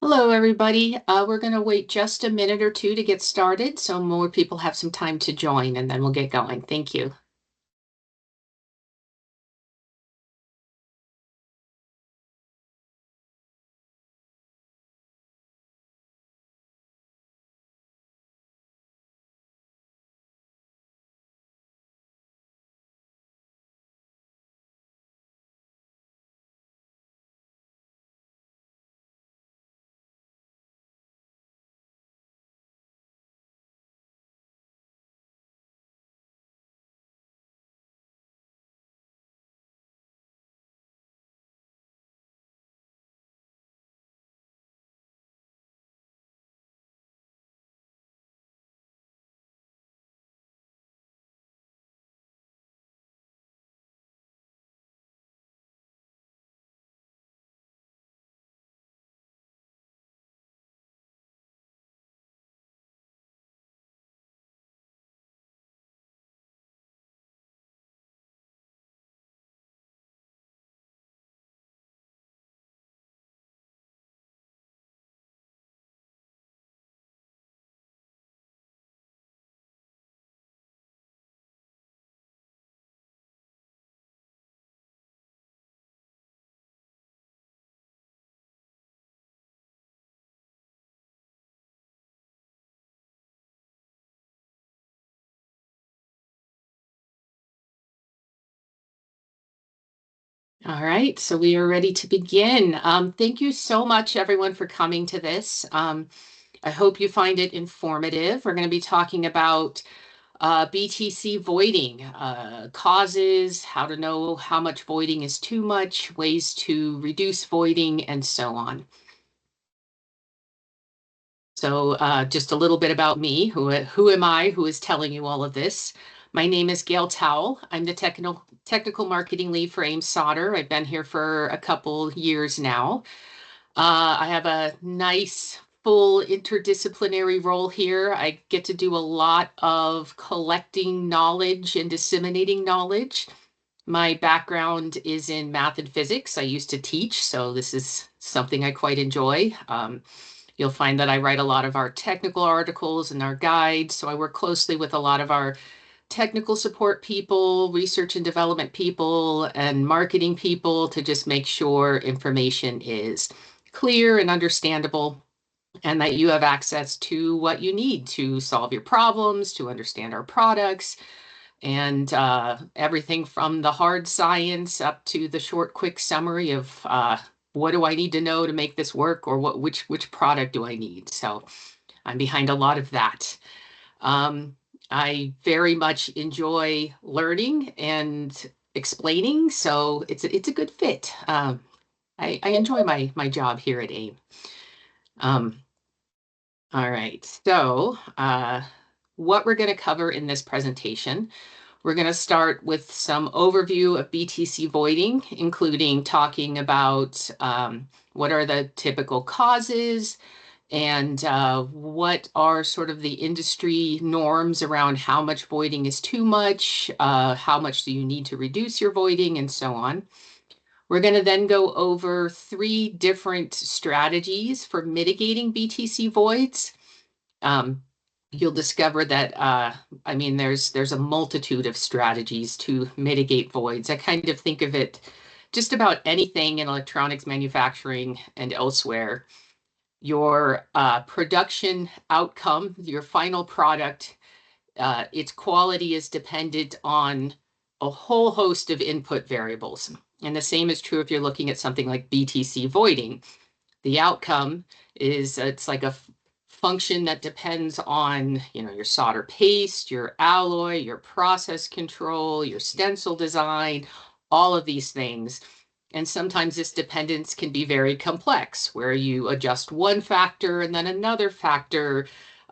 Hello, everybody. We're going to wait just a minute or two to get started so more people have some time to join, and then we'll get going. Thank you. All right, so we are ready to begin. Thank you so much, everyone, for coming to this. I hope you find it informative. We're going to be talking about BTC voiding, causes, how to know how much voiding is too much, ways to reduce voiding, and so on. So just a little bit about me. Who am I? Who is telling you all of this? My name is Gail Towle. I'm the technical marketing lead for Ames Solder. I've been here for a couple years now. I have a nice full interdisciplinary role here. I get to do a lot of collecting knowledge and disseminating knowledge. My background is in math and physics. I used to teach, so this is something I quite enjoy. You'll find that I write a lot of our technical articles and our guides. So I work closely with a lot of our technical support people, research and development people, and marketing people to just make sure information is clear and understandable and that you have access to what you need to solve your problems, to understand our products, and everything from the hard science up to the short, quick summary of what do I need to know to make this work, or which product do I need? So I'm behind a lot of that. Um, I very much enjoy learning and explaining, so it's a good fit. I enjoy my job here at AIM. Um, all right, so what we're going to cover in this presentation. We're going to start with some overview of BTC voiding, including talking about what are the typical causes and what are sort of the industry norms around how much voiding is too much, how much do you need to reduce your voiding, and so on. We're going to then go over 3 different strategies for mitigating BTC voids. Um, you'll discover that there's a multitude of strategies to mitigate voids. I kind of think of it just about anything in electronics manufacturing and elsewhere. Your production outcome, your final product, its quality is dependent on a whole host of input variables. And the same is true if you're looking at something like BTC voiding. The outcome is it's like a function that depends on, your solder paste, your alloy, your process control, your stencil design, all of these things. And sometimes this dependence can be very complex, where you adjust one factor and then another factor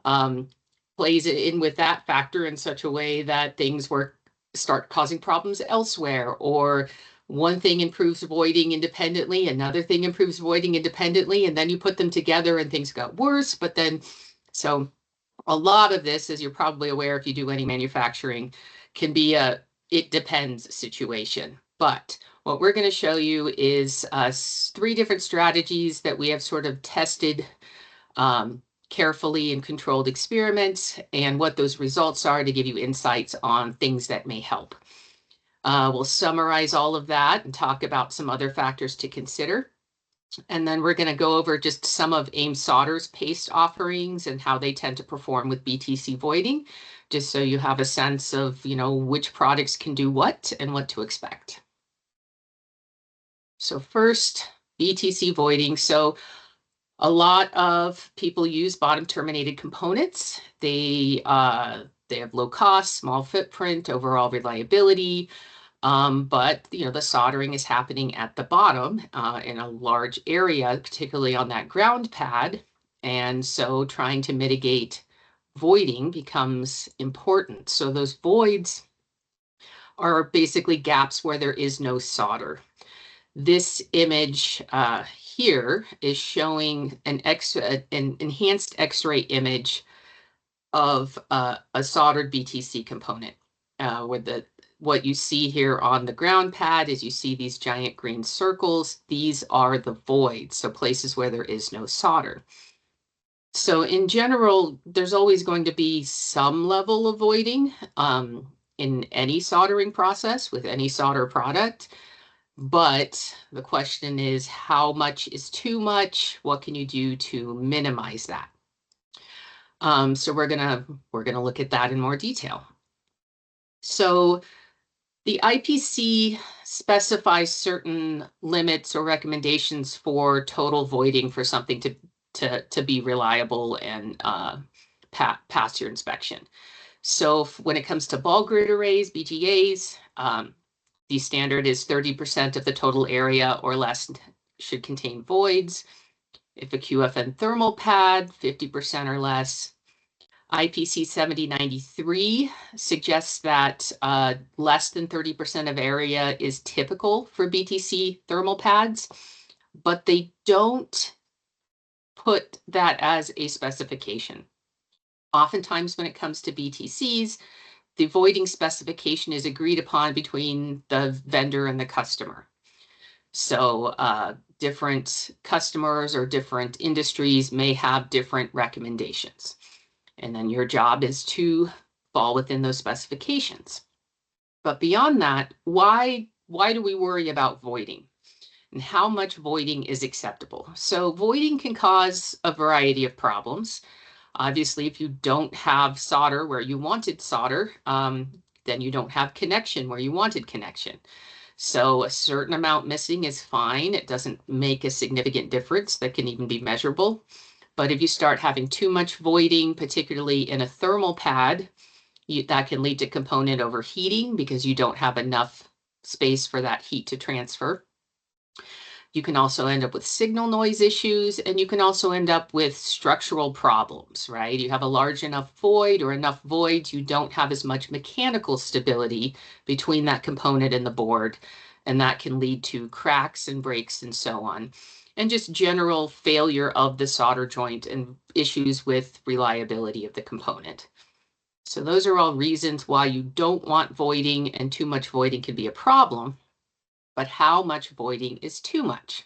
um, plays it in with that factor in such a way that things start causing problems elsewhere, or one thing improves voiding independently, another thing improves voiding independently, and then you put them together and things got worse. But then, so a lot of this, as you're probably aware if you do any manufacturing, can be a it depends situation. But What we're going to show you is 3 different strategies that we have sort of tested carefully in controlled experiments, and what those results are to give you insights on things that may help. We'll summarize all of that and talk about some other factors to consider. And then we're going to go over just some of AIM Solder's paste offerings and how they tend to perform with BTC voiding, just so you have a sense of, which products can do what and what to expect. So first, BTC voiding. So a lot of people use bottom terminated components. They have low cost, small footprint, overall reliability. But the soldering is happening at the bottom in a large area, particularly on that ground pad. And so trying to mitigate voiding becomes important. So those voids are basically gaps where there is no solder. This image here is showing an enhanced X-ray image of a soldered BTC component, where what you see here on the ground pad is you see these giant green circles. These are the voids, so places where there is no solder. So in general, there's always going to be some level of voiding in any soldering process with any solder product. But the question is, how much is too much? What can you do to minimize that? So we're gonna look at that in more detail. So the IPC specifies certain limits or recommendations for total voiding for something to be reliable and pass your inspection. So when it comes to ball grid arrays, BGAs, the standard is 30% of the total area or less should contain voids. If a QFN thermal pad, 50% or less. IPC 7093 suggests that less than 30% of area is typical for BTC thermal pads, but they don't put that as a specification. Oftentimes when it comes to BTCs, the voiding specification is agreed upon between the vendor and the customer. So different customers or different industries may have different recommendations. And then your job is to fall within those specifications. But beyond that, why do we worry about voiding? And how much voiding is acceptable? So voiding can cause a variety of problems. Obviously, if you don't have solder where you wanted solder, then you don't have connection where you wanted connection. So a certain amount missing is fine. It doesn't make a significant difference that can even be measurable. But if you start having too much voiding, particularly in a thermal pad, that can lead to component overheating because you don't have enough space for that heat to transfer. You can also end up with signal noise issues, and you can also end up with structural problems, right? You have a large enough void or enough voids, you don't have as much mechanical stability between that component and the board, and that can lead to cracks and breaks and so on, and just general failure of the solder joint and issues with reliability of the component. So those are all reasons why you don't want voiding, and too much voiding can be a problem. But how much voiding is too much?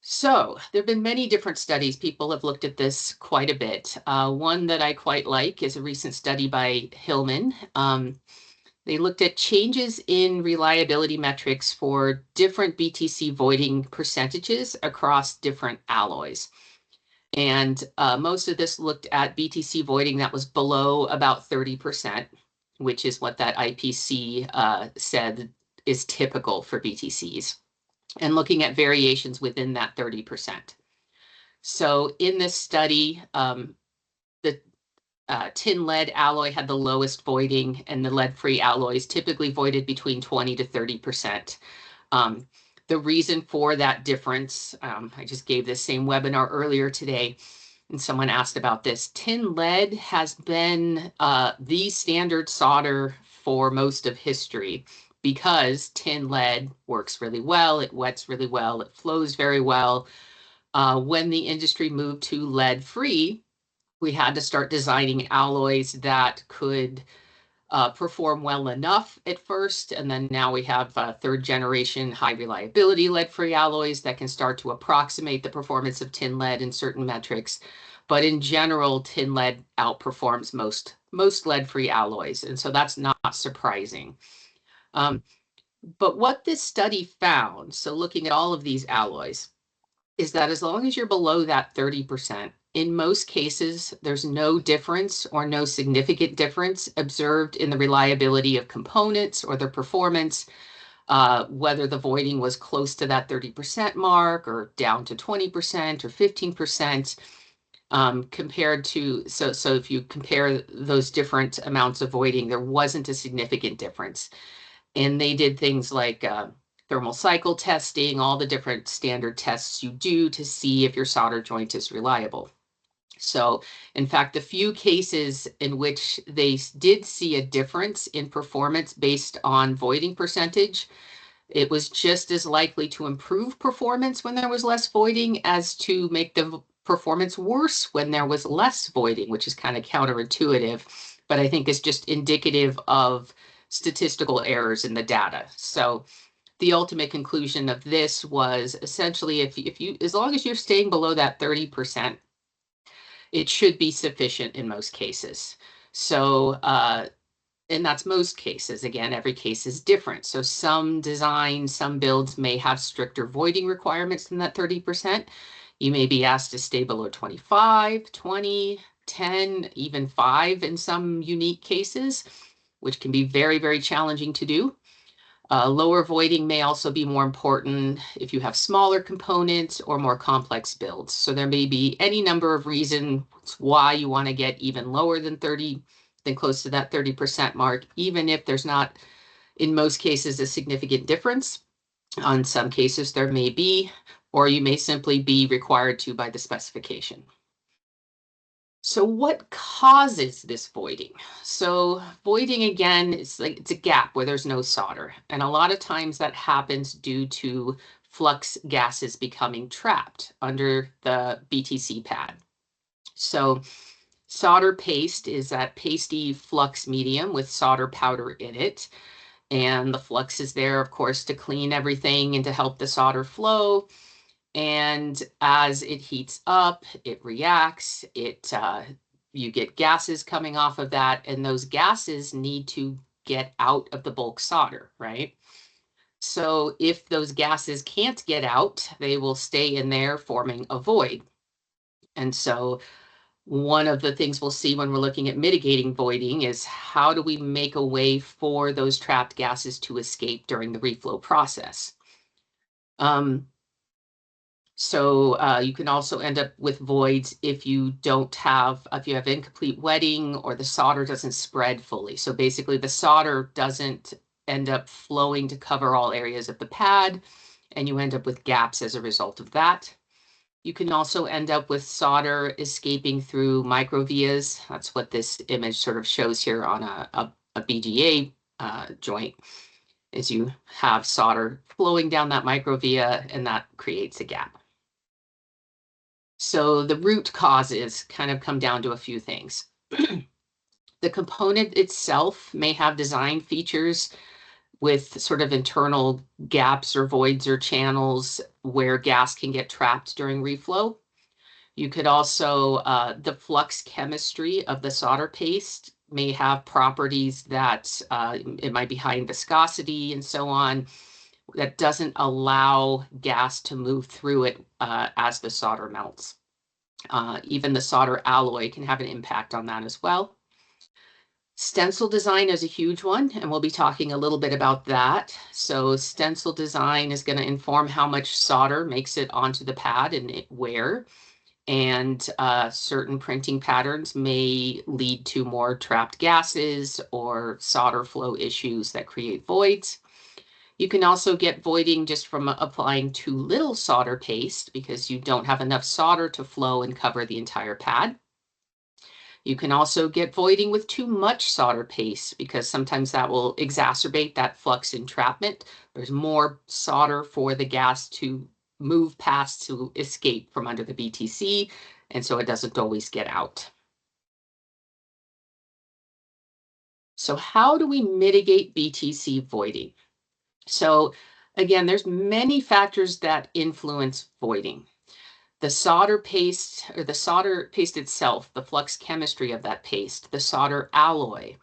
So there have been many different studies. People have looked at this quite a bit. One that I quite like is a recent study by Hillman. They looked at changes in reliability metrics for different BTC voiding percentages across different alloys. And most of this looked at BTC voiding that was below about 30%, which is what that IPC said is typical for BTCs, and looking at variations within that 30%. So in this study, the tin lead alloy had the lowest voiding, and the lead-free alloys typically voided between 20 to 30%. The reason for that difference, I just gave this same webinar earlier today, and someone asked about this. Tin lead has been the standard solder for most of history because tin lead works really well, it wets really well, it flows very well. When the industry moved to lead-free, we had to start designing alloys that could perform well enough at first, and then now we have third generation high reliability lead-free alloys that can start to approximate the performance of tin lead in certain metrics. But in general, tin lead outperforms most lead-free alloys, and so that's not surprising. But what this study found, so looking at all of these alloys, is that as long as you're below that 30%, in most cases, there's no difference or no significant difference observed in the reliability of components or their performance, whether the voiding was close to that 30% mark or down to 20% or 15%, compared to, so if you compare those different amounts of voiding, there wasn't a significant difference. And they did things like thermal cycle testing, all the different standard tests you do to see if your solder joint is reliable. So, in fact, the few cases in which they did see a difference in performance based on voiding percentage, it was just as likely to improve performance when there was less voiding as to make the performance worse when there was less voiding, which is kind of counterintuitive, but I think is just indicative of statistical errors in the data. So the ultimate conclusion of this was essentially if you as long as you're staying below that 30%, it should be sufficient in most cases. So and that's most cases. Again, every case is different. So some designs, some builds may have stricter voiding requirements than that 30%. You may be asked to stay below 25, 20, 10, even 5 in some unique cases, which can be very, very challenging to do. Lower voiding may also be more important if you have smaller components or more complex builds. So there may be any number of reasons why you want to get even lower than 30, than close to that 30% mark, even if there's not, in most cases, a significant difference. On some cases, there may be, or you may simply be required to by the specification. So what causes this voiding? So voiding, again, it's a gap where there's no solder. And a lot of times that happens due to flux gases becoming trapped under the BTC pad. So solder paste is that pasty flux medium with solder powder in it. And the flux is there, of course, to clean everything and to help the solder flow. And as it heats up, it reacts, you get gases coming off of that, and those gases need to get out of the bulk solder, right? So if those gases can't get out, they will stay in there forming a void. And so one of the things we'll see when we're looking at mitigating voiding is how do we make a way for those trapped gases to escape during the reflow process? So you can also end up with voids if you if you have incomplete wetting or the solder doesn't spread fully. So basically the solder doesn't end up flowing to cover all areas of the pad, and you end up with gaps as a result of that. You can also end up with solder escaping through microvias. That's what this image sort of shows here on a BGA joint, is you have solder flowing down that microvia, and that creates a gap. So the root causes kind of come down to a few things. The component itself may have design features with sort of internal gaps or voids or channels where gas can get trapped during reflow. You could also, the flux chemistry of the solder paste may have properties that it might be high in viscosity and so on, that doesn't allow gas to move through it as the solder melts. Even the solder alloy can have an impact on that as well. Stencil design is a huge one, and we'll be talking a little bit about that. So stencil design is going to inform how much solder makes it onto the pad and where. And certain printing patterns may lead to more trapped gases or solder flow issues that create voids. You can also get voiding just from applying too little solder paste because you don't have enough solder to flow and cover the entire pad. You can also get voiding with too much solder paste because sometimes that will exacerbate that flux entrapment. There's more solder for the gas to move past to escape from under the BTC, and so it doesn't always get out. So how do we mitigate BTC voiding? So again, there's many factors that influence voiding. The solder paste or the solder paste itself, the flux chemistry of that paste, the solder alloy,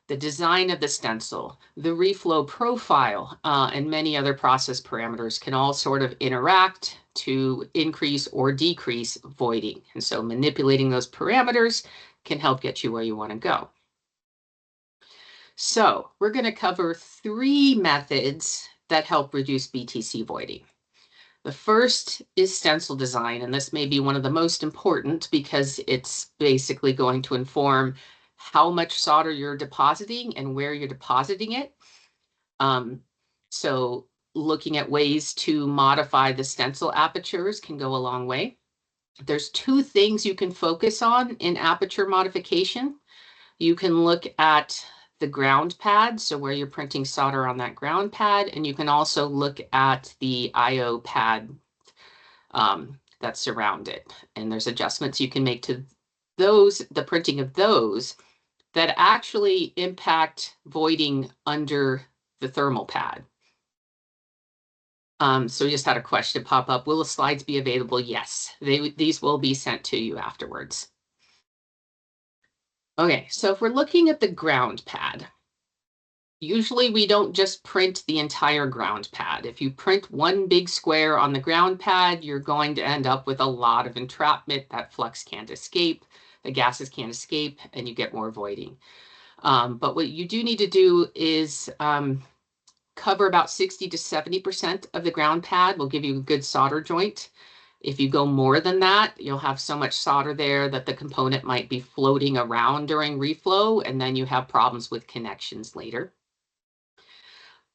the design of the stencil, the reflow profile, and many other process parameters can all sort of interact to increase or decrease voiding. And so manipulating those parameters can help get you where you want to go. So we're going to cover 3 methods that help reduce BTC voiding. The first is stencil design, and this may be one of the most important because it's basically going to inform how much solder you're depositing and where you're depositing it. So looking at ways to modify the stencil apertures can go a long way. There's 2 things you can focus on in aperture modification. You can look at the ground pad, so where you're printing solder on that ground pad, and you can also look at the IO pad that surround it. And there's adjustments you can make to those, the printing of those, that actually impact voiding under the thermal pad. So we just had a question pop up. Will the slides be available? Yes, these will be sent to you afterwards. Okay, so if we're looking at the ground pad, usually we don't just print the entire ground pad. If you print one big square on the ground pad, you're going to end up with a lot of entrapment. That flux can't escape, the gases can't escape, and you get more voiding. But what you do need to do is cover about 60 to 70% of the ground pad will give you a good solder joint. If you go more than that, you'll have so much solder there that the component might be floating around during reflow, and then you have problems with connections later.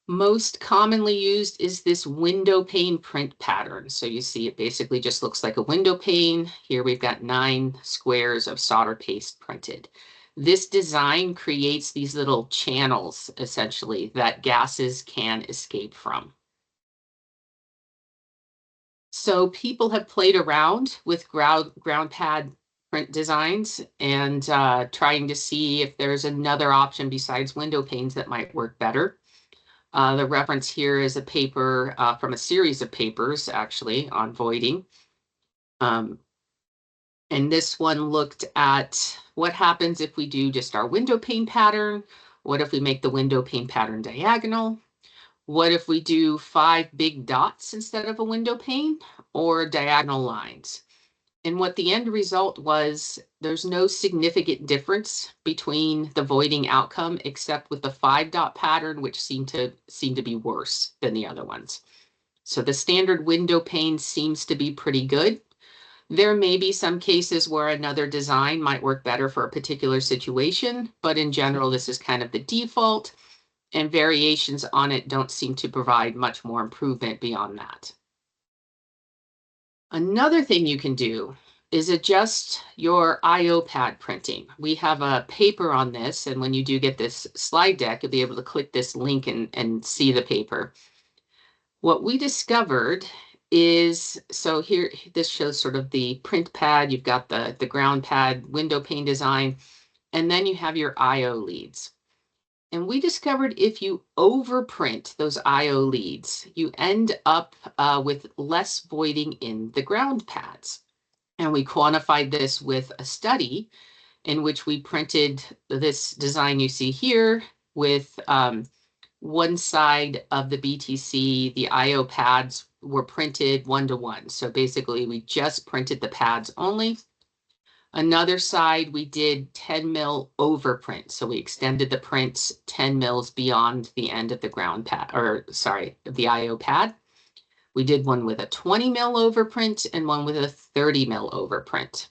Most commonly used is this window pane print pattern. So you see it basically just looks like a window pane. Here we've got 9 squares of solder paste printed. This design creates these little channels, essentially, that gases can escape from. So people have played around with ground pad print designs and trying to see if there's another option besides window panes that might work better. The reference here is a paper from a series of papers, actually, on voiding. And this one looked at what happens if we do just our window pane pattern. What if we make the window pane pattern diagonal? What if we do 5 big dots instead of a window pane, or diagonal lines? And what the end result was, there's no significant difference between the voiding outcome, except with the 5-dot pattern, which seemed to be worse than the other ones. So the standard window pane seems to be pretty good. There may be some cases where another design might work better for a particular situation, but in general, this is kind of the default, and variations on it don't seem to provide much more improvement beyond that. Another thing you can do is adjust your IO pad printing. We have a paper on this, and when you do get this slide deck, you'll be able to click this link and see the paper. What we discovered is, so here, this shows sort of the print pad. You've got the ground pad window pane design, and then you have your IO leads. And we discovered if you overprint those IO leads, you end up with less voiding in the ground pads. And we quantified this with a study in which we printed this design you see here with one side of the BTC, the IO pads were printed 1-to-1. So basically we just printed the pads only. Another side, we did 10 mil overprint. So we extended the prints 10 mils beyond the end of the ground pad, or sorry, the IO pad. We did one with a 20 mil overprint and one with a 30 mil overprint.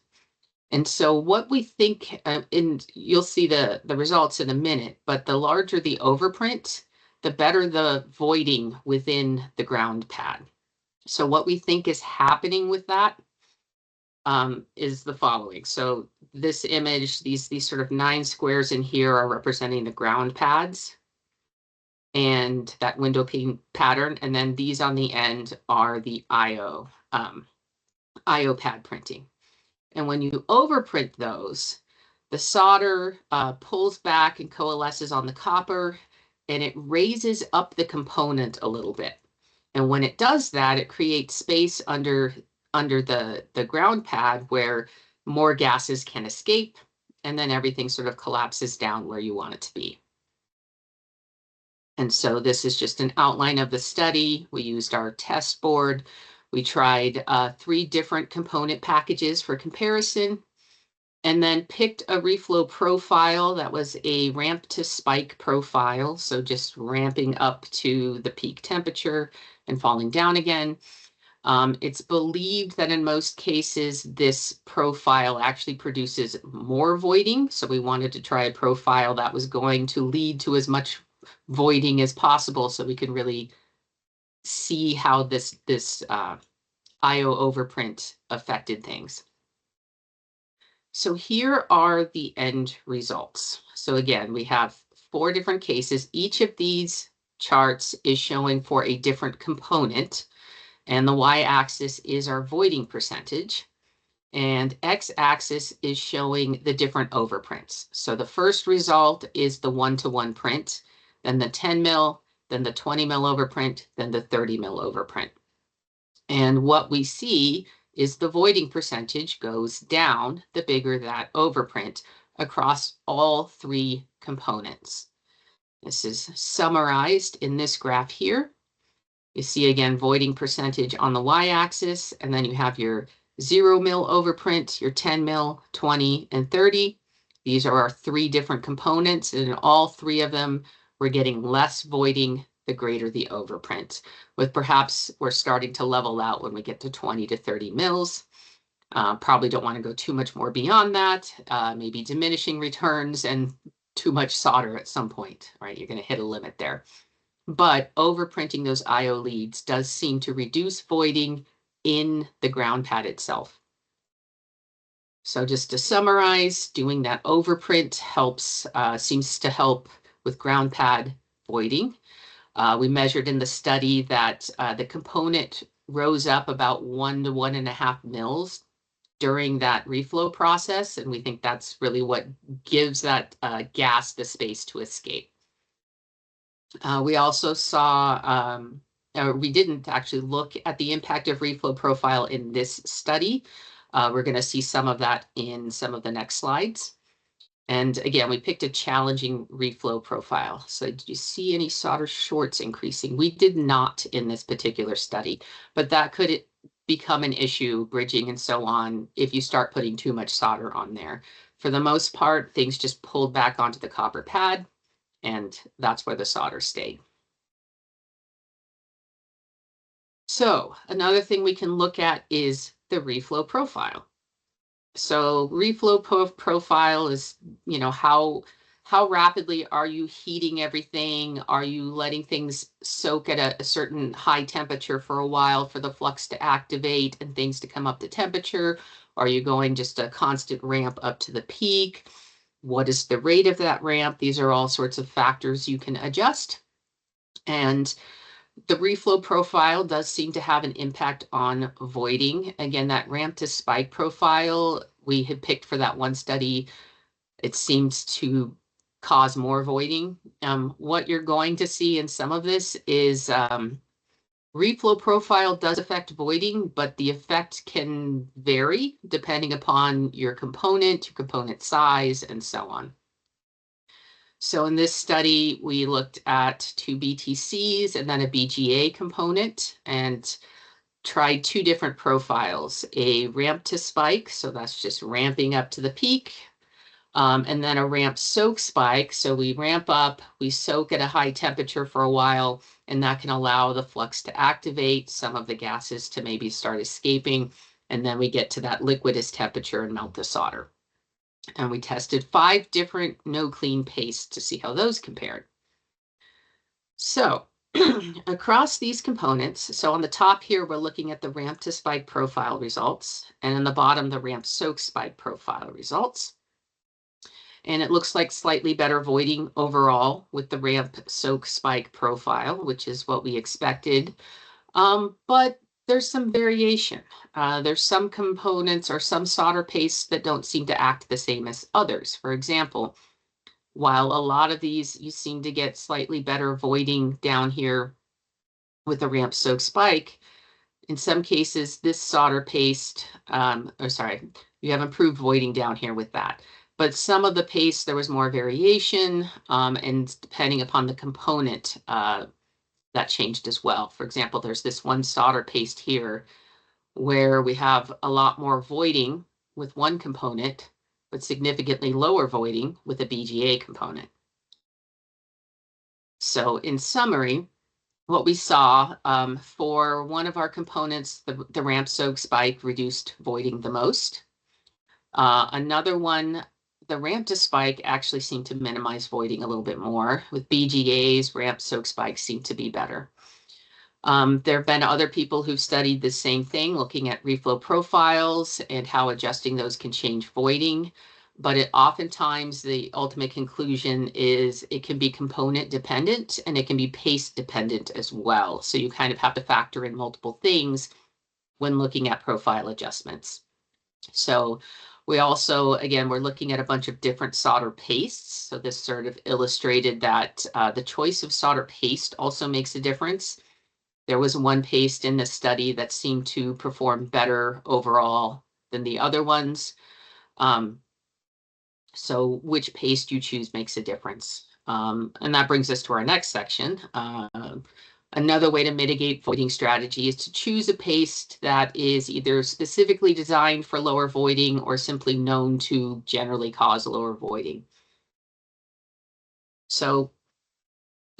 And so what we think, and you'll see the results in a minute, but the larger the overprint, the better the voiding within the ground pad. So what we think is happening with that is the following. So this image, these sort of 9 squares in here are representing the ground pads and that window pane pattern. And then these on the end are the IO pad printing. And when you overprint those, The solder pulls back and coalesces on the copper, and it raises up the component a little bit. And when it does that, it creates space under the ground pad where more gases can escape, and then everything sort of collapses down where you want it to be. And so this is just an outline of the study. We used our test board. We tried 3 different component packages for comparison, and then picked a reflow profile that was a ramp to spike profile. So just ramping up to the peak temperature and falling down again. It's believed that in most cases, this profile actually produces more voiding. So we wanted to try a profile that was going to lead to as much voiding as possible so we could really see how this IO overprint affected things. So here are the end results. So again, we have 4 different cases. Each of these charts is showing for a different component, and the y-axis is our voiding percentage, and x-axis is showing the different overprints. So the first result is the 1-to-1 print, then the 10 mil, then the 20 mil overprint, then the 30 mil overprint. And what we see is the voiding percentage goes down the bigger that overprint across all 3 components. This is summarized in this graph here. You see again voiding percentage on the y-axis, and then you have your 0 mil overprint, your 10 mil, 20, and 30. These are our 3 different components, and in all 3 of them, we're getting less voiding the greater the overprint, with perhaps we're starting to level out when we get to 20 to 30 mils. Probably don't want to go too much more beyond that, maybe diminishing returns and too much solder at some point, right? You're going to hit a limit there. But overprinting those IO leads does seem to reduce voiding in the ground pad itself. So just to summarize, doing that overprint helps, seems to help with ground pad voiding. We measured in the study that the component rose up about 1 to 1.5 mils during that reflow process, and we think that's really what gives that gas the space to escape. We also saw, we didn't actually look at the impact of reflow profile in this study. We're going to see some of that in some of the next slides. And again, we picked a challenging reflow profile. So did you see any solder shorts increasing? We did not in this particular study, but that could become an issue, bridging and so on, if you start putting too much solder on there. For the most part, things just pulled back onto the copper pad, and that's where the solder stayed. So another thing we can look at is the reflow profile. So reflow profile is, you know, how rapidly are you heating everything? Are you letting things soak at a certain high temperature for a while for the flux to activate and things to come up to temperature? Are you going just a constant ramp up to the peak? What is the rate of that ramp? These are all sorts of factors you can adjust. And the reflow profile does seem to have an impact on voiding. Again, that ramp to spike profile we had picked for that one study, it seems to cause more voiding. What you're going to see in some of this is reflow profile does affect voiding, but the effect can vary depending upon your component size, and so on. So in this study, we looked at 2 BTCs and then a BGA component and tried 2 different profiles, a ramp to spike, so that's just ramping up to the peak, and then a ramp soak spike. So we ramp up, we soak at a high temperature for a while, and that can allow the flux to activate, some of the gases to maybe start escaping, and then we get to that liquidus temperature and melt the solder. And we tested 5 different no clean pastes to see how those compared. So across these components, so on the top here, we're looking at the ramp to spike profile results, and in the bottom, the ramp soak spike profile results. And it looks like slightly better voiding overall with the ramp soak spike profile, which is what we expected. But There's some variation. There's some components or some solder pastes that don't seem to act the same as others. For example, while a lot of these you seem to get slightly better voiding down here with a ramp soak spike, in some cases this solder paste, you have improved voiding down here with that. But some of the paste, there was more variation, and depending upon the component, that changed as well. For example, there's this one solder paste here where we have a lot more voiding with one component, but significantly lower voiding with a BGA component. So in summary, what we saw, for one of our components, the ramp soak spike reduced voiding the most. Another one, the ramp to spike actually seemed to minimize voiding a little bit more. With BGAs, ramp soak spikes seem to be better. There have been other people who've studied the same thing, looking at reflow profiles and how adjusting those can change voiding. But oftentimes the ultimate conclusion is it can be component dependent and it can be paste dependent as well. So you kind of have to factor in multiple things when looking at profile adjustments. So we also, again, we're looking at a bunch of different solder pastes. So this sort of illustrated that the choice of solder paste also makes a difference. There was one paste in the study that seemed to perform better overall than the other ones. So which paste you choose makes a difference. And that brings us to our next section. Another way to mitigate voiding strategy is to choose a paste that is either specifically designed for lower voiding or simply known to generally cause lower voiding. So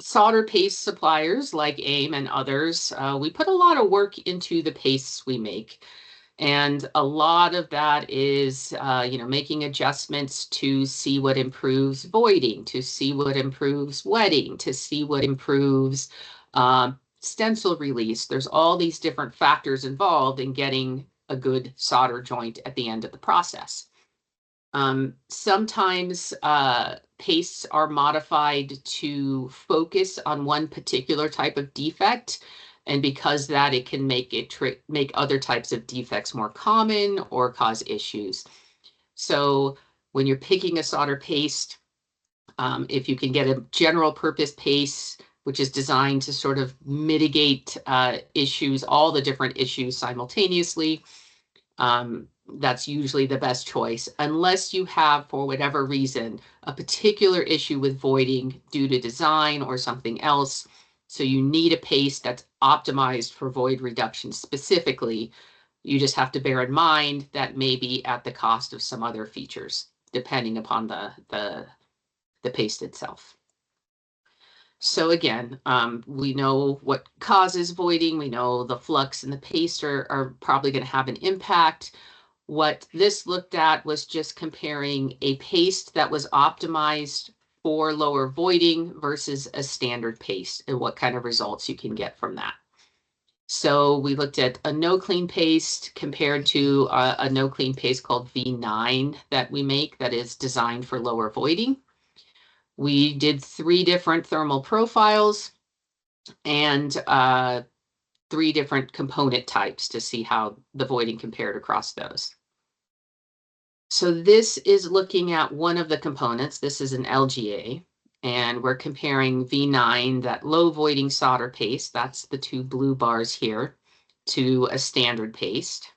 solder paste suppliers like AIM and others, we put a lot of work into the pastes we make. And a lot of that is, making adjustments to see what improves voiding, to see what improves wetting, to see what improves stencil release. There's all these different factors involved in getting a good solder joint at the end of the process. Sometimes pastes are modified to focus on one particular type of defect. And because that, it can make other types of defects more common or cause issues. So when you're picking a solder paste, if you can get a general purpose paste, which is designed to sort of mitigate issues, all the different issues simultaneously, that's usually the best choice, unless you have, for whatever reason, a particular issue with voiding due to design or something else. So you need a paste that's optimized for void reduction specifically. You just have to bear in mind that may be at the cost of some other features, depending upon the paste itself. So again, we know what causes voiding. We know the flux and the paste are probably going to have an impact. What this looked at was just comparing a paste that was optimized for lower voiding versus a standard paste and what kind of results you can get from that. So we looked at a no clean paste compared to a no clean paste called V9 that we make that is designed for lower voiding. We did 3 different thermal profiles and 3 different component types to see how the voiding compared across those. So this is looking at one of the components. This is an LGA, and we're comparing V9, that low voiding solder paste, that's the 2 blue bars here, to a standard paste.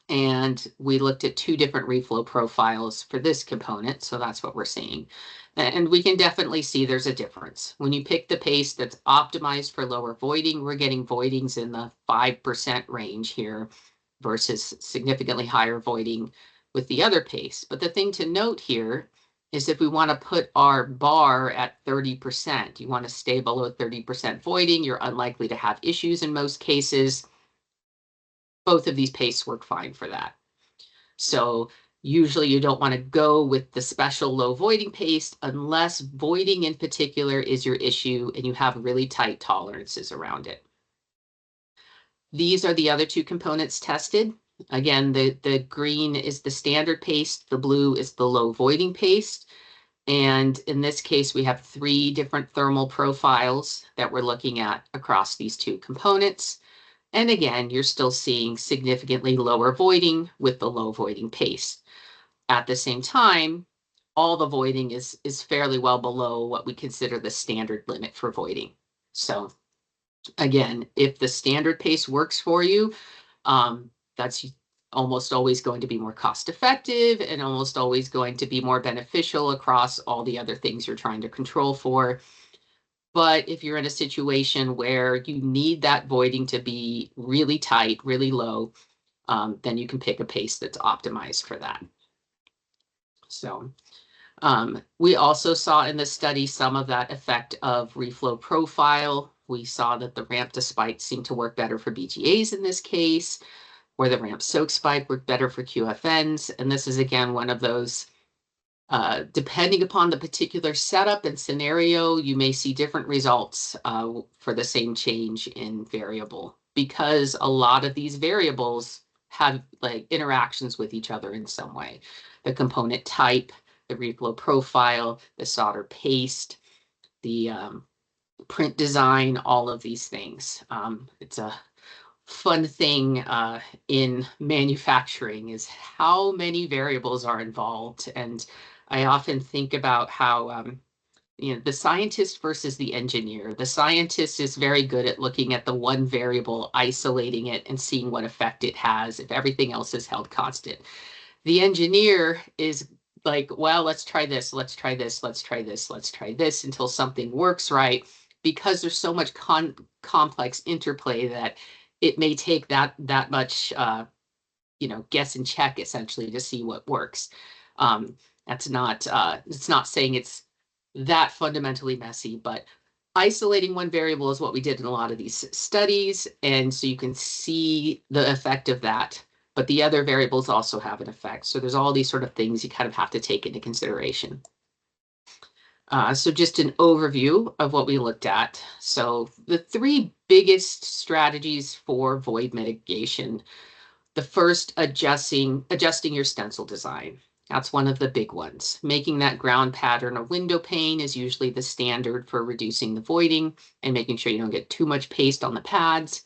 And we looked at 2 different reflow profiles for this component, so that's what we're seeing. And we can definitely see there's a difference. When you pick the paste that's optimized for lower voiding, we're getting voidings in the 5% range here versus significantly higher voiding with the other paste. But the thing to note here is if we want to put our bar at 30%, you want to stay below 30% voiding, you're unlikely to have issues in most cases. Both of these pastes work fine for that. So usually you don't want to go with the special low voiding paste unless voiding in particular is your issue and you have really tight tolerances around it. These are the other 2 components tested. Again, the green is the standard paste, the blue is the low voiding paste. And in this case, we have 3 different thermal profiles that we're looking at across these 2 components. And again, you're still seeing significantly lower voiding with the low voiding paste. At the same time, all the voiding is fairly well below what we consider the standard limit for voiding. So again, if the standard paste works for you, that's almost always going to be more cost effective and almost always going to be more beneficial across all the other things you're trying to control for. But if you're in a situation where you need that voiding to be really tight, really low, then you can pick a paste that's optimized for that. So we also saw in the study some of that effect of reflow profile. We saw that the ramp to spike seemed to work better for BGAs in this case, where the ramp soak spike worked better for QFNs. And this is, again, one of those, depending upon the particular setup and scenario, you may see different results for the same change in variable, because a lot of these variables have like interactions with each other in some way. The component type, the reflow profile, the solder paste, the print design, all of these things. It's a fun thing in manufacturing is how many variables are involved. And I often think about how, the scientist versus the engineer. The scientist is very good at looking at the one variable, isolating it, and seeing what effect it has if everything else is held constant. The engineer is like, well, let's try this, let's try this, let's try this, let's try this until something works right, because there's so much complex interplay that it may take that much, guess and check essentially to see what works. That's not, it's not saying it's that fundamentally messy, but isolating one variable is what we did in a lot of these studies. And so you can see the effect of that, but the other variables also have an effect. So there's all these sort of things you kind of have to take into consideration. So just an overview of what we looked at. So the three biggest strategies for void mitigation. The first, adjusting your stencil design. That's one of the big ones. Making that ground pattern a window pane is usually the standard for reducing the voiding and making sure you don't get too much paste on the pads.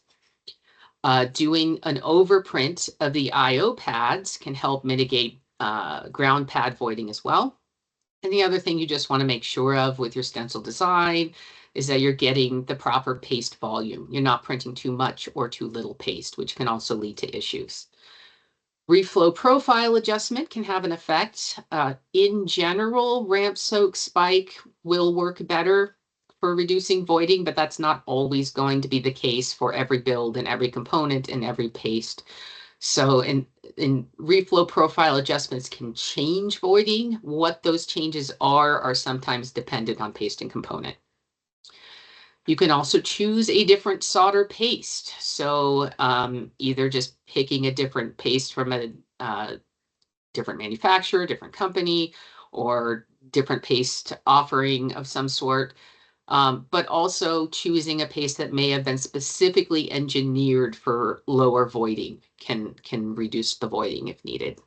Doing an overprint of the IO pads can help mitigate ground pad voiding as well. And the other thing you just want to make sure of with your stencil design is that you're getting the proper paste volume. You're not printing too much or too little paste, which can also lead to issues. Reflow profile adjustment can have an effect. In general, ramp soak spike will work better for reducing voiding, but that's not always going to be the case for every build and every component and every paste. So in reflow profile adjustments can change voiding. What those changes are sometimes dependent on paste and component. You can also choose a different solder paste. So either just picking a different paste from a different manufacturer, different company, or different paste offering of some sort. But also choosing a paste that may have been specifically engineered for lower voiding can reduce the voiding if needed.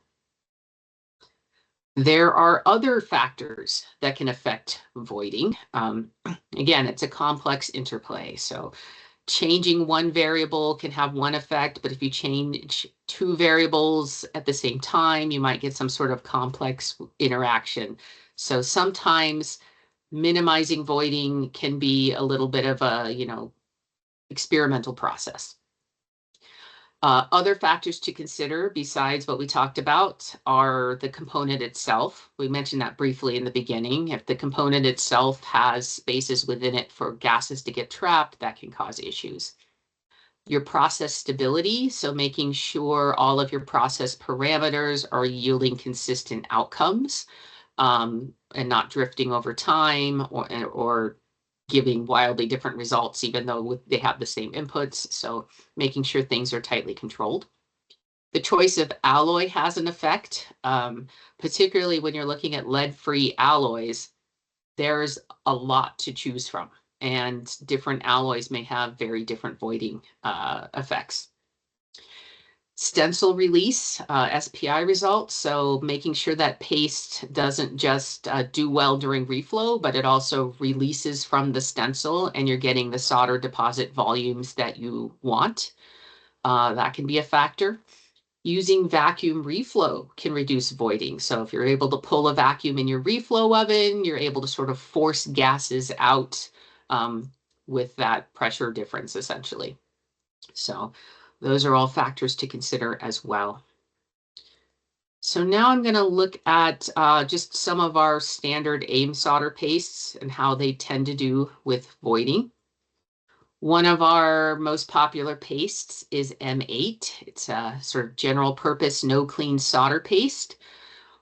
There are other factors that can affect voiding. Again, it's a complex interplay. So changing one variable can have one effect, but if you change two variables at the same time, you might get some sort of complex interaction. So sometimes minimizing voiding can be a little bit of a, experimental process. Other factors to consider besides what we talked about are the component itself. We mentioned that briefly in the beginning. If the component itself has spaces within it for gases to get trapped, that can cause issues. Your process stability, so making sure all of your process parameters are yielding consistent outcomes and not drifting over time or giving wildly different results, even though they have the same inputs. So making sure things are tightly controlled. The choice of alloy has an effect, particularly when you're looking at lead-free alloys. There's a lot to choose from, and different alloys may have very different voiding effects. Stencil release, SPI results. So making sure that paste doesn't just do well during reflow, but it also releases from the stencil and you're getting the solder deposit volumes that you want. That can be a factor. Using vacuum reflow can reduce voiding. So if you're able to pull a vacuum in your reflow oven, you're able to sort of force gases out with that pressure difference, essentially. So those are all factors to consider as well. So now I'm going to look at just some of our standard AIM solder pastes and how they tend to do with voiding. One of our most popular pastes is M8. It's a sort of general purpose, no clean solder paste.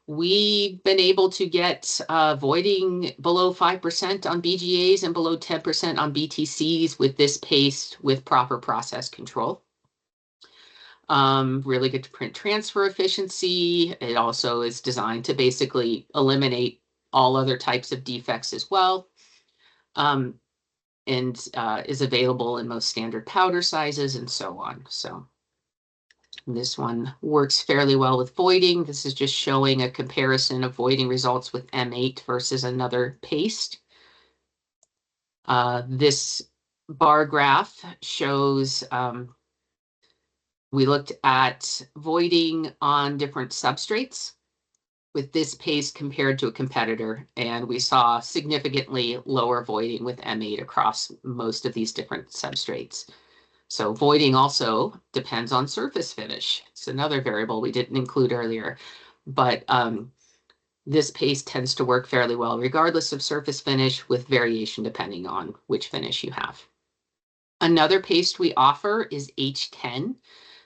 We've been able to get voiding below 5% on BGAs and below 10% on BTCs with this paste with proper process control. Really good print transfer efficiency. It also is designed to basically eliminate all other types of defects as well. And is available in most standard powder sizes and so on. So this one works fairly well with voiding. This is just showing a comparison of voiding results with M8 versus another paste. This bar graph shows we looked at voiding on different substrates with this paste compared to a competitor, and we saw significantly lower voiding with M8 across most of these different substrates. So voiding also depends on surface finish. It's another variable we didn't include earlier, but this paste tends to work fairly well regardless of surface finish, with variation depending on which finish you have. Another paste we offer is H10.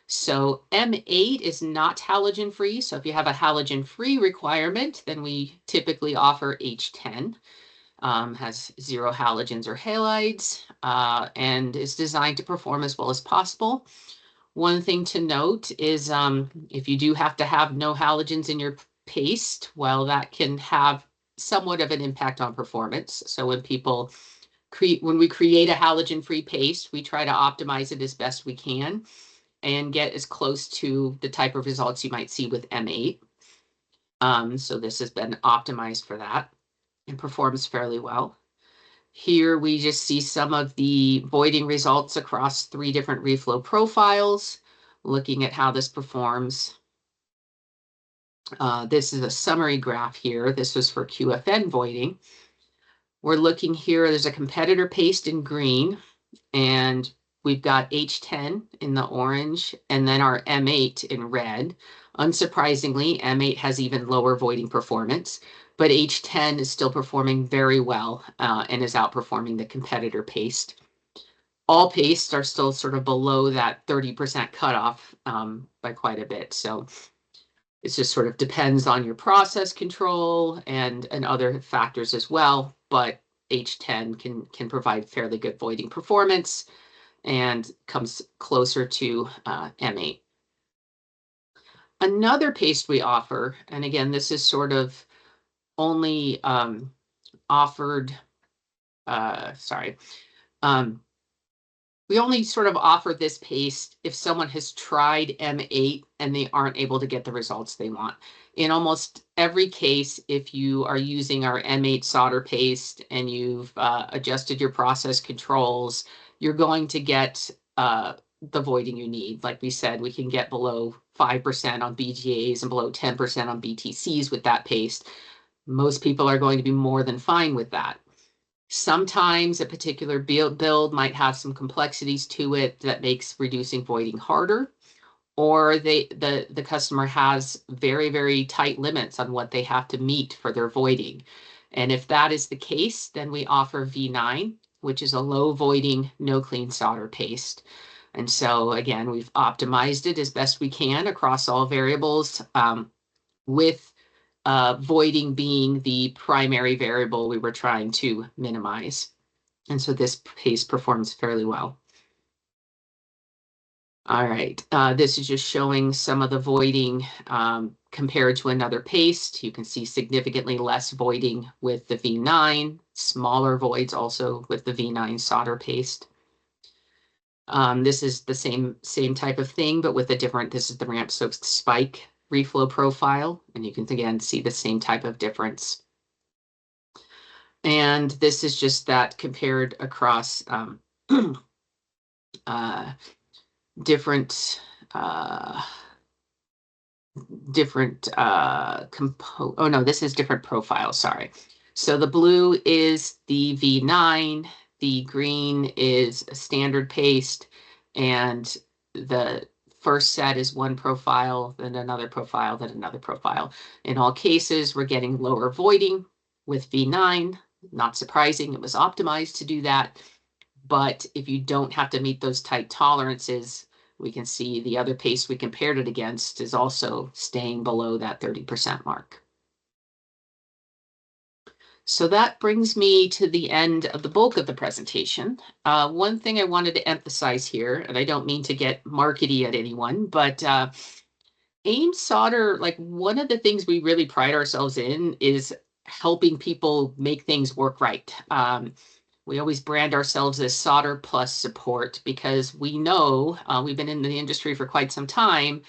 So M8 is not halogen free. So if you have a halogen free requirement, then we typically offer H10. Has 0 halogens or halides, and is designed to perform as well as possible. One thing to note is if you do have to have no halogens in your paste, well, that can have somewhat of an impact on performance. So when we create a halogen-free paste, we try to optimize it as best we can and get as close to the type of results you might see with M8. So this has been optimized for that and performs fairly well. Here we just see some of the voiding results across 3 different reflow profiles, looking at how this performs. This is a summary graph here. This was for QFN voiding. We're looking here, there's a competitor paste in green, and we've got H10 in the orange, and then our M8 in red. Unsurprisingly, M8 has even lower voiding performance, but H10 is still performing very well and is outperforming the competitor paste. All pastes are still sort of below that 30% cutoff by quite a bit. So it just sort of depends on your process control and other factors as well, but H10 can provide fairly good voiding performance and comes closer to M8. Another paste we offer, and again, this is sort of only offered, we only sort of offer this paste if someone has tried M8 and they aren't able to get the results they want. In almost every case, if you are using our M8 solder paste and you've adjusted your process controls, you're going to get the voiding you need. Like we said, we can get below 5% on BGAs and below 10% on BTCs with that paste. Most people are going to be more than fine with that. Sometimes a particular build might have some complexities to it that makes reducing voiding harder, or the customer has very, very tight limits on what they have to meet for their voiding. And if that is the case, then we offer V9, which is a low voiding, no clean solder paste. And so again, we've optimized it as best we can across all variables, with voiding being the primary variable we were trying to minimize. And so this paste performs fairly well. All right, this is just showing some of the voiding compared to another paste. You can see significantly less voiding with the V9, smaller voids also with the V9 solder paste. This is the same type of thing, but with a different, this is the ramp soaked spike reflow profile, and you can again see the same type of difference. And this is just that compared across different oh no, this is different profiles, sorry. So the blue is the V9, the green is a standard paste, and the first set is one profile, then another profile, then another profile. In all cases, we're getting lower voiding with V9. Not surprising, it was optimized to do that. But if you don't have to meet those tight tolerances, we can see the other paste we compared it against is also staying below that 30% mark. So that brings me to the end of the bulk of the presentation. One thing I wanted to emphasize here, and I don't mean to get markety at anyone, but AIM solder, like one of the things we really pride ourselves in is helping people make things work right. We always brand ourselves as solder plus support because we know we've been in the industry for quite some time.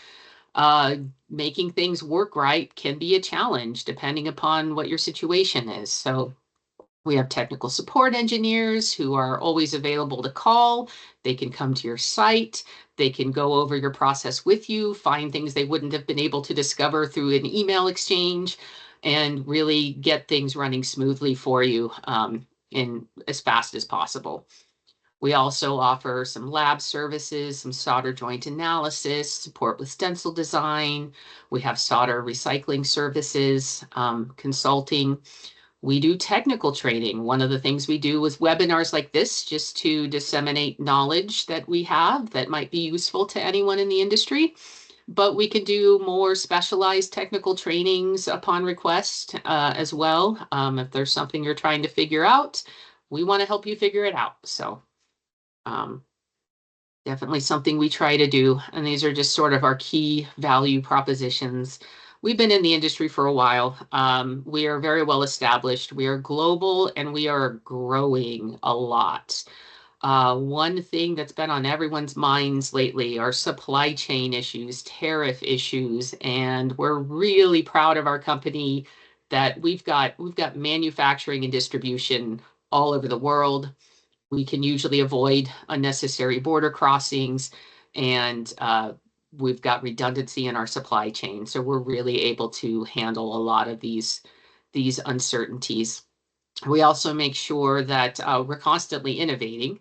Making things work right can be a challenge depending upon what your situation is. So we have technical support engineers who are always available to call. They can come to your site. They can go over your process with you, find things they wouldn't have been able to discover through an email exchange, and really get things running smoothly for you in as fast as possible. We also offer some lab services, some solder joint analysis, support with stencil design. We have solder recycling services, consulting. We do technical training. One of the things we do is webinars like this just to disseminate knowledge that we have that might be useful to anyone in the industry. But we can do more specialized technical trainings upon request as well. If there's something you're trying to figure out, we want to help you figure it out. So definitely something we try to do. And these are just sort of our key value propositions. We've been in the industry for a while. We are very well established. We are global and we are growing a lot. One thing that's been on everyone's minds lately are supply chain issues, tariff issues, and we're really proud of our company that we've got manufacturing and distribution all over the world. We can usually avoid unnecessary border crossings, and we've got redundancy in our supply chain. So we're really able to handle a lot of these uncertainties. We also make sure that we're constantly innovating.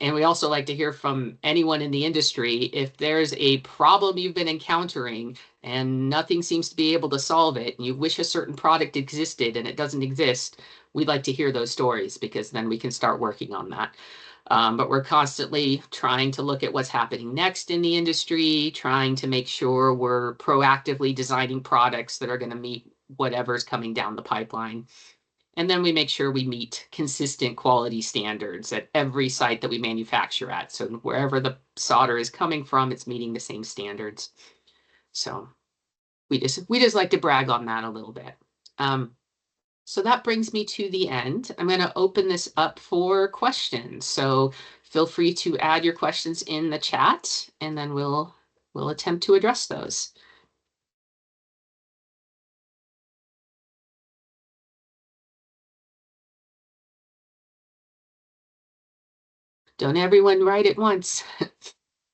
And we also like to hear from anyone in the industry. If there's a problem you've been encountering and nothing seems to be able to solve it, and you wish a certain product existed and it doesn't exist, we'd like to hear those stories because then we can start working on that. But we're constantly trying to look at what's happening next in the industry, trying to make sure we're proactively designing products that are going to meet whatever's coming down the pipeline. And then we make sure we meet consistent quality standards at every site that we manufacture at. So wherever the solder is coming from, it's meeting the same standards. So we just like to brag on that a little bit. So that brings me to the end. I'm going to open this up for questions. So feel free to add your questions in the chat, and then we'll attempt to address those. Don't everyone write at once. I'm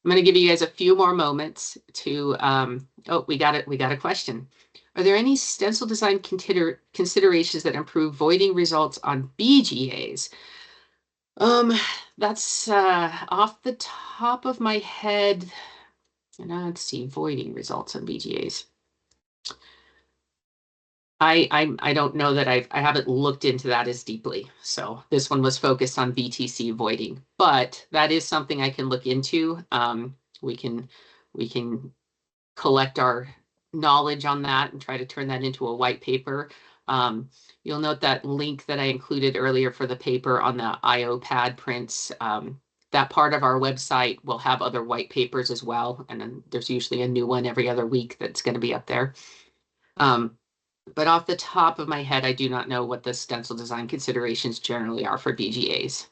going to give you guys a few more moments to, oh, we got it. We got a question. Are there any stencil design considerations that improve voiding results on BGAs? That's off the top of my head. And let's see, voiding results on BGAs. I don't know that I haven't looked into that as deeply. So this one was focused on BTC voiding, but that is something I can look into. We can collect our knowledge on that and try to turn that into a white paper. You'll note that link that I included earlier for the paper on the IO pad prints. That part of our website will have other white papers as well. And then there's usually a new one every other week that's going to be up there. But off the top of my head, I do not know what the stencil design considerations generally are for BGAs.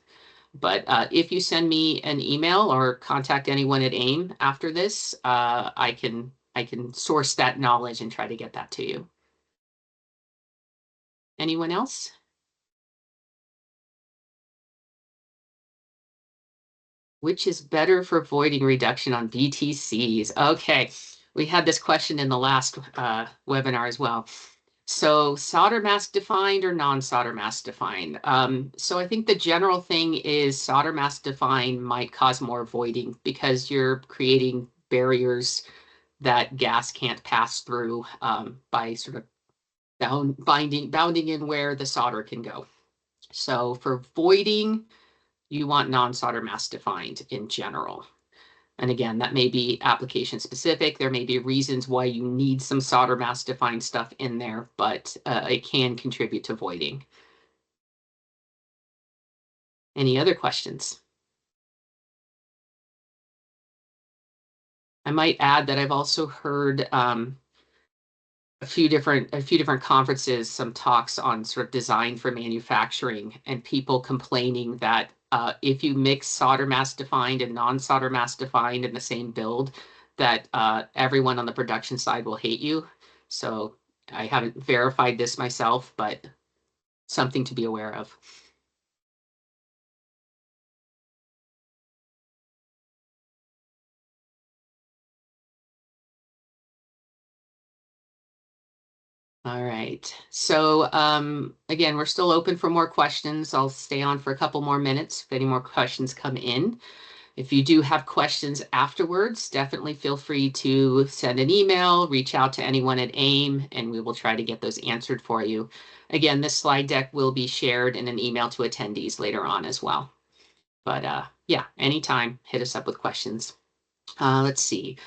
But if you send me an email or contact anyone at AIM after this, I can source that knowledge and try to get that to you. Anyone else? Which is better for voiding reduction on BTCs? Okay, we had this question in the last webinar as well. So solder mask defined or non-solder mask defined? So I think the general thing is solder mask defined might cause more voiding because you're creating barriers that gas can't pass through by sort of bounding in where the solder can go. So for voiding, you want non-solder mask defined in general. And again, that may be application specific. There may be reasons why you need some solder mask defined stuff in there, but it can contribute to voiding. Any other questions? I might add that I've also heard a few different conferences, some talks on sort of design for manufacturing, and people complaining that if you mix solder mask defined and non-solder mask defined in the same build, that everyone on the production side will hate you. So I haven't verified this myself, but something to be aware of. All right. So again, we're still open for more questions. I'll stay on for a couple more minutes if any more questions come in. If you do have questions afterwards, definitely feel free to send an email, reach out to anyone at AIM, and we will try to get those answered for you. Again, this slide deck will be shared in an email to attendees later on as well. But yeah, anytime, hit us up with questions. Let's see.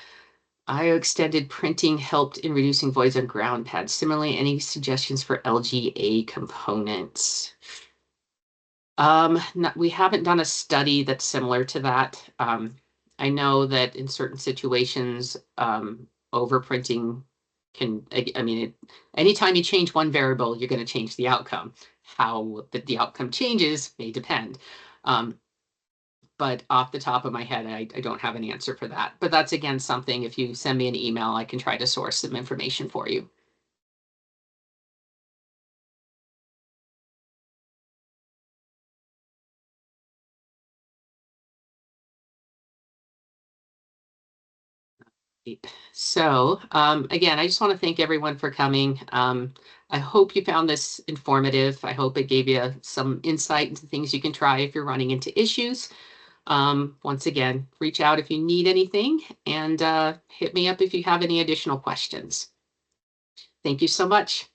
IO extended printing helped in reducing voids on ground pads. Similarly, any suggestions for LGA components? We haven't done a study that's similar to that. I know that in certain situations, overprinting can, I mean, anytime you change one variable, you're going to change the outcome. How the outcome changes may depend. But off the top of my head, I don't have an answer for that. But that's, again, something, if you send me an email, I can try to source some information for you. So again, I just want to thank everyone for coming. I hope you found this informative. I hope it gave you some insight into things you can try if you're running into issues. Once again, reach out if you need anything, and hit me up if you have any additional questions. Thank you so much.